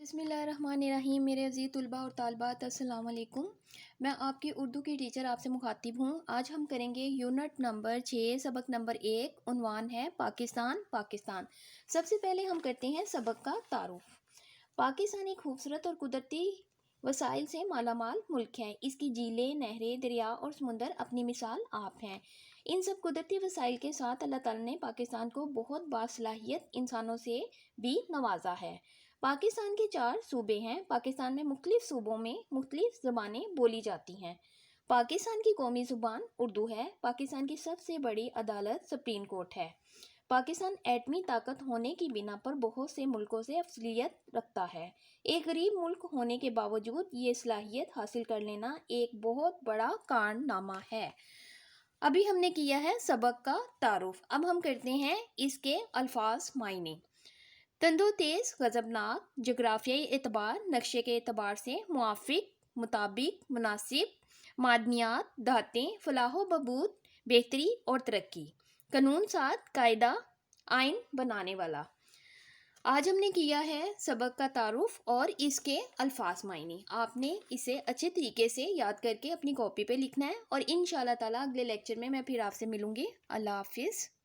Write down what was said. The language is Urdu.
بسم اللہ الرحمن الرحیم۔ میرے عزیز طلباء اور طالبات، السلام علیکم۔ میں آپ کی اردو کی ٹیچر آپ سے مخاطب ہوں۔ آج ہم کریں گے یونٹ نمبر 6 سبق نمبر 1۔ عنوان ہے پاکستان پاکستان۔ سب سے پہلے ہم کرتے ہیں سبق کا تعارف۔ پاکستان ایک خوبصورت اور قدرتی وسائل سے مالا مال ملک ہے۔ اس کی جھیلیں، نہریں، دریا اور سمندر اپنی مثال آپ ہیں۔ ان سب قدرتی وسائل کے ساتھ اللہ تعالیٰ نے پاکستان کو بہت باصلاحیت انسانوں سے بھی نوازا ہے۔ پاکستان کے 4 صوبے ہیں۔ پاکستان میں مختلف صوبوں میں مختلف زبانیں بولی جاتی ہیں۔ پاکستان کی قومی زبان اردو ہے۔ پاکستان کی سب سے بڑی عدالت سپریم کورٹ ہے۔ پاکستان ایٹمی طاقت ہونے کی بنا پر بہت سے ملکوں سے افضلیت رکھتا ہے۔ ایک غریب ملک ہونے کے باوجود یہ صلاحیت حاصل کر لینا ایک بہت بڑا کارنامہ ہے۔ ابھی ہم نے کیا ہے سبق کا تعارف۔ اب ہم کرتے ہیں اس کے الفاظ معنی۔ تند و تیز، غضبناک، جغرافیائی اعتبار، نقشے کے اعتبار سے موافق، مطابق، مناسب، معدنیات، دھاتیں، فلاح و بہبود، بہتری اور ترقی، قانون ساز، قاعدہ، آئین بنانے والا۔ آج ہم نے کیا ہے سبق کا تعارف اور اس کے الفاظ معنی۔ آپ نے اسے اچھے طریقے سے یاد کر کے اپنی کاپی پہ لکھنا ہے، اور انشاءاللہ تعالیٰ اگلے لیکچر میں پھر آپ سے ملوں گی۔ اللہ حافظ۔